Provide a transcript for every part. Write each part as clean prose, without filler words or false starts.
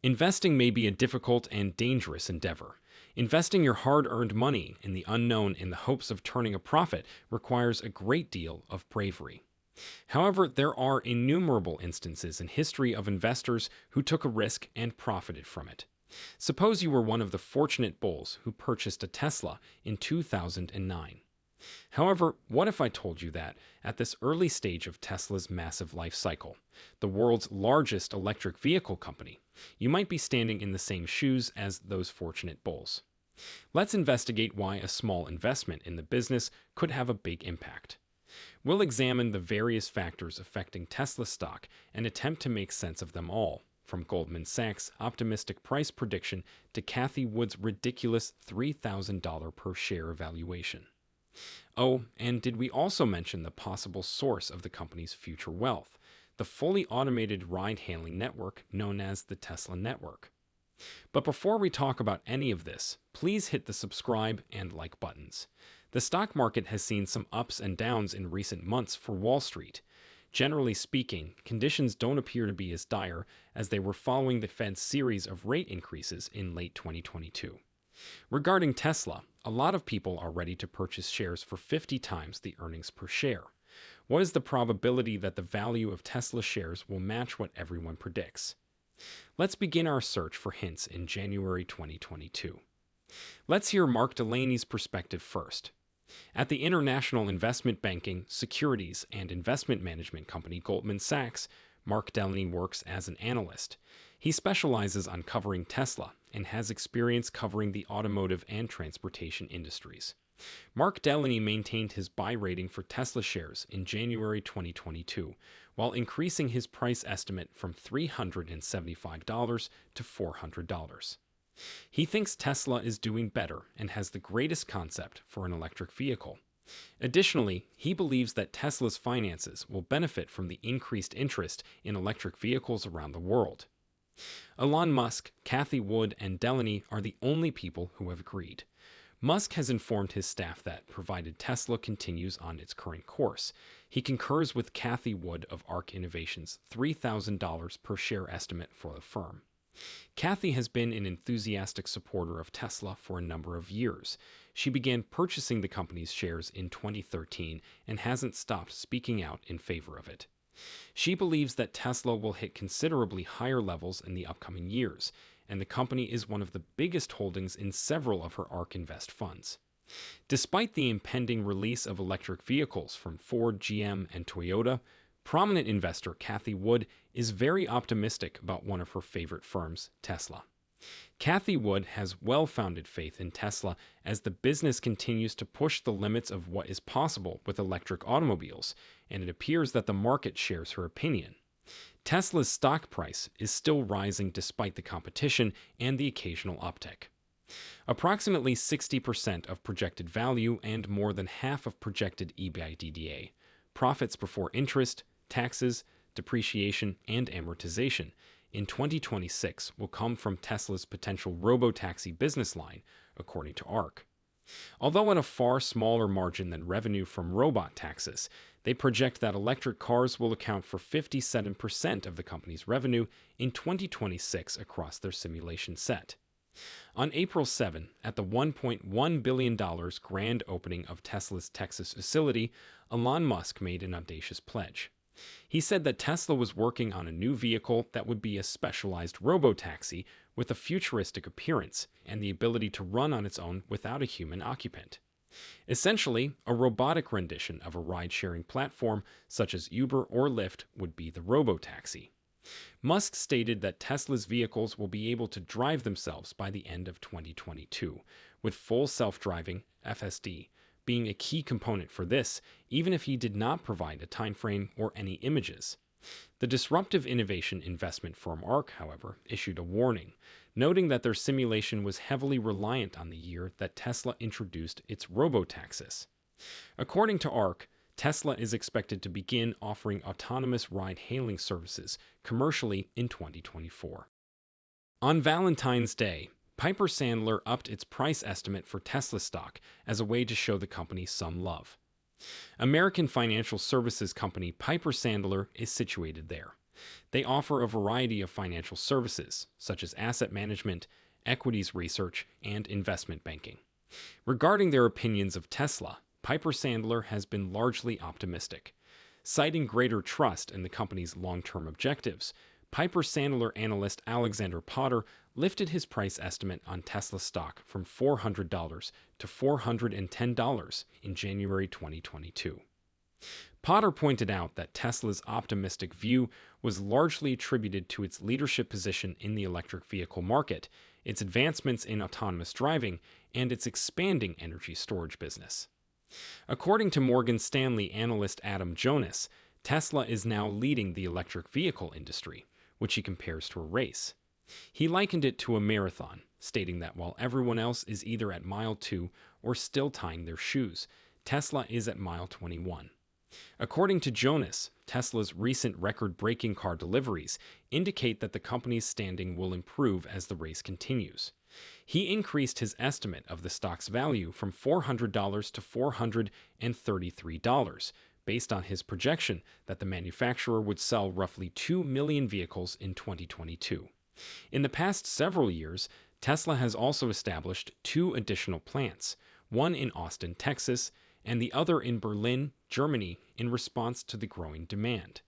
Investing may be a difficult and dangerous endeavor. Investing your hard-earned money in the unknown in the hopes of turning a profit requires a great deal of bravery. However, there are innumerable instances in history of investors who took a risk and profited from it. Suppose you were one of the fortunate bulls who purchased a Tesla in 2009. However, what if I told you that, at this early stage of Tesla's massive life cycle, the world's largest electric vehicle company, you might be standing in the same shoes as those fortunate bulls? Let's investigate why a small investment in the business could have a big impact. We'll examine the various factors affecting Tesla stock and attempt to make sense of them all, from Goldman Sachs' optimistic price prediction to Cathie Wood's ridiculous $3,000 per share valuation. Oh, and did we also mention the possible source of the company's future wealth, the fully automated ride-hailing network known as the Tesla network? But before we talk about any of this, please hit the subscribe and like buttons. The stock market has seen some ups and downs in recent months for Wall Street. Generally speaking, conditions don't appear to be as dire as they were following the Fed's series of rate increases in late 2022. Regarding Tesla, a lot of people are ready to purchase shares for 50 times the earnings per share. What is the probability that the value of Tesla shares will match what everyone predicts? Let's begin our search for hints in January 2022. Let's hear Mark Delaney's perspective first. At the international investment banking, securities, and investment management company Goldman Sachs, Mark Delaney works as an analyst. He specializes on covering Tesla and has experience covering the automotive and transportation industries. Mark Delaney maintained his buy rating for Tesla shares in January 2022, while increasing his price estimate from $375 to $400. He thinks Tesla is doing better and has the greatest concept for an electric vehicle. Additionally, he believes that Tesla's finances will benefit from the increased interest in electric vehicles around the world. Elon Musk, Cathie Wood, and Delaney are the only people who have agreed. Musk has informed his staff that, provided Tesla continues on its current course, he concurs with Cathie Wood of ARK Innovation's $3,000 per share estimate for the firm. Cathie has been an enthusiastic supporter of Tesla for a number of years. She began purchasing the company's shares in 2013 and hasn't stopped speaking out in favor of it. She believes that Tesla will hit considerably higher levels in the upcoming years, and the company is one of the biggest holdings in several of her ARK Invest funds. Despite the impending release of electric vehicles from Ford, GM, and Toyota, prominent investor Cathie Wood is very optimistic about one of her favorite firms, Tesla. Cathie Wood has well-founded faith in Tesla as the business continues to push the limits of what is possible with electric automobiles, and it appears that the market shares her opinion. Tesla's stock price is still rising despite the competition and the occasional uptick. Approximately 60% of projected value and more than half of projected EBITDA, profits before interest, taxes, depreciation, and amortization, in 2026 will come from Tesla's potential robotaxi business line, according to ARK. Although at a far smaller margin than revenue from robot taxis, they project that electric cars will account for 57% of the company's revenue in 2026 across their simulation set. On April 7, at the $1.1 billion grand opening of Tesla's Texas facility, Elon Musk made an audacious pledge. He said that Tesla was working on a new vehicle that would be a specialized robotaxi with a futuristic appearance and the ability to run on its own without a human occupant. Essentially, a robotic rendition of a ride-sharing platform such as Uber or Lyft would be the robotaxi. Musk stated that Tesla's vehicles will be able to drive themselves by the end of 2022, with full self-driving, FSD, being a key component for this, even if he did not provide a timeframe or any images. The disruptive innovation investment firm ARK, however, issued a warning, noting that their simulation was heavily reliant on the year that Tesla introduced its robotaxis. According to ARK, Tesla is expected to begin offering autonomous ride-hailing services commercially in 2024. On Valentine's Day, Piper Sandler upped its price estimate for Tesla stock as a way to show the company some love. American financial services company Piper Sandler is situated there. They offer a variety of financial services, such as asset management, equities research, and investment banking. Regarding their opinions of Tesla, Piper Sandler has been largely optimistic. Citing greater trust in the company's long-term objectives, Piper Sandler analyst Alexander Potter lifted his price estimate on Tesla stock from $400 to $410 in January 2022. Potter pointed out that Tesla's optimistic view was largely attributed to its leadership position in the electric vehicle market, its advancements in autonomous driving, and its expanding energy storage business. According to Morgan Stanley analyst Adam Jonas, Tesla is now leading the electric vehicle industry, which he compares to a race. He likened it to a marathon, stating that while everyone else is either at mile 2 or still tying their shoes, Tesla is at mile 21. According to Jonas, Tesla's recent record-breaking car deliveries indicate that the company's standing will improve as the race continues. He increased his estimate of the stock's value from $400 to $433, based on his projection that the manufacturer would sell roughly 2 million vehicles in 2022. In the past several years, Tesla has also established 2 additional plants, one in Austin, Texas, and the other in Berlin, Germany, in response to the growing demand.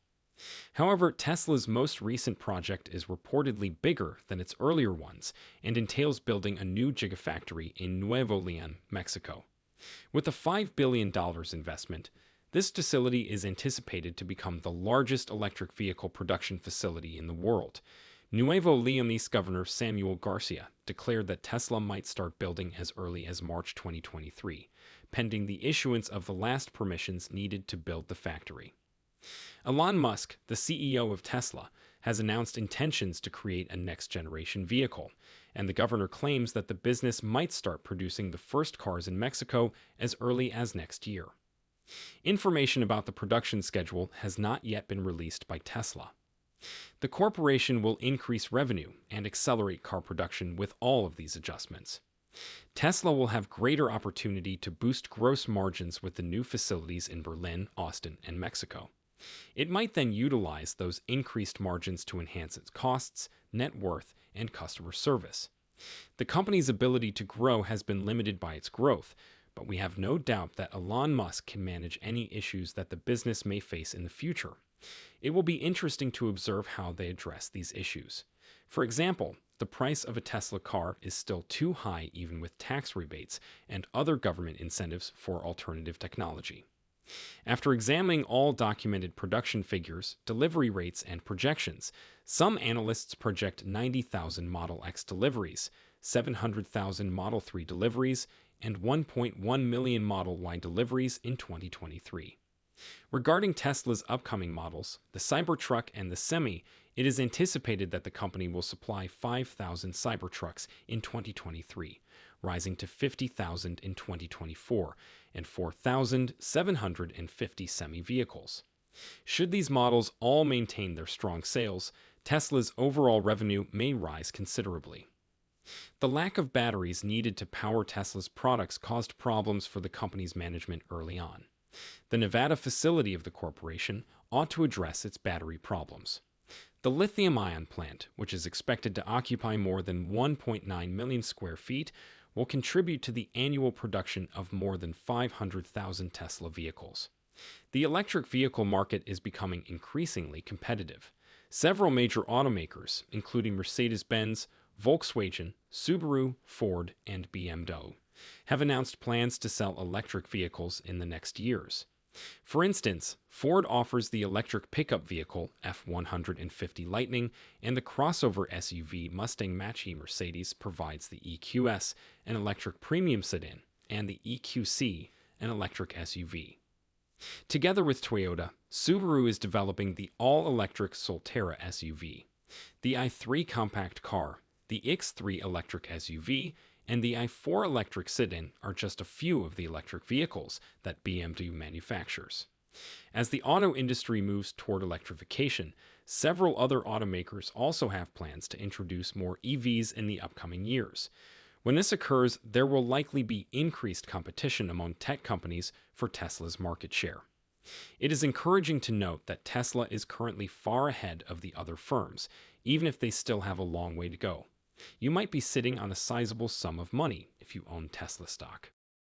However, Tesla's most recent project is reportedly bigger than its earlier ones and entails building a new gigafactory in Nuevo Leon, Mexico. With a $5 billion investment, this facility is anticipated to become the largest electric vehicle production facility in the world. Nuevo Leonese Governor Samuel Garcia declared that Tesla might start building as early as March 2023, pending the issuance of the last permissions needed to build the factory. Elon Musk, the CEO of Tesla, has announced intentions to create a next-generation vehicle, and the governor claims that the business might start producing the first cars in Mexico as early as next year. Information about the production schedule has not yet been released by Tesla. The corporation will increase revenue and accelerate car production with all of these adjustments. Tesla will have greater opportunity to boost gross margins with the new facilities in Berlin, Austin, and Mexico. It might then utilize those increased margins to enhance its costs, net worth, and customer service. The company's ability to grow has been limited by its growth, but we have no doubt that Elon Musk can manage any issues that the business may face in the future. It will be interesting to observe how they address these issues. For example, the price of a Tesla car is still too high even with tax rebates and other government incentives for alternative technology. After examining all documented production figures, delivery rates, and projections, some analysts project 90,000 Model X deliveries, 700,000 Model 3 deliveries, and 1.1 million Model Y deliveries in 2023. Regarding Tesla's upcoming models, the Cybertruck and the Semi, it is anticipated that the company will supply 5,000 Cybertrucks in 2023, rising to 50,000 in 2024, and 4,750 Semi vehicles. Should these models all maintain their strong sales, Tesla's overall revenue may rise considerably. The lack of batteries needed to power Tesla's products caused problems for the company's management early on. The Nevada facility of the corporation ought to address its battery problems. The lithium-ion plant, which is expected to occupy more than 1.9 million square feet, will contribute to the annual production of more than 500,000 Tesla vehicles. The electric vehicle market is becoming increasingly competitive. Several major automakers, including Mercedes-Benz, Volkswagen, Subaru, Ford, and BMW, have announced plans to sell electric vehicles in the next years. For instance, Ford offers the electric pickup vehicle F-150 Lightning, and the crossover SUV Mustang Mach-E. Mercedes provides the EQS, an electric premium sedan, and the EQC, an electric SUV. Together with Toyota, Subaru is developing the all-electric Solterra SUV, the i3 compact car, the X3 electric SUV, and the i4 electric sedan are just a few of the electric vehicles that BMW manufactures. As the auto industry moves toward electrification, several other automakers also have plans to introduce more EVs in the upcoming years. When this occurs, there will likely be increased competition among tech companies for Tesla's market share. It is encouraging to note that Tesla is currently far ahead of the other firms, even if they still have a long way to go. You might be sitting on a sizable sum of money if you own Tesla stock.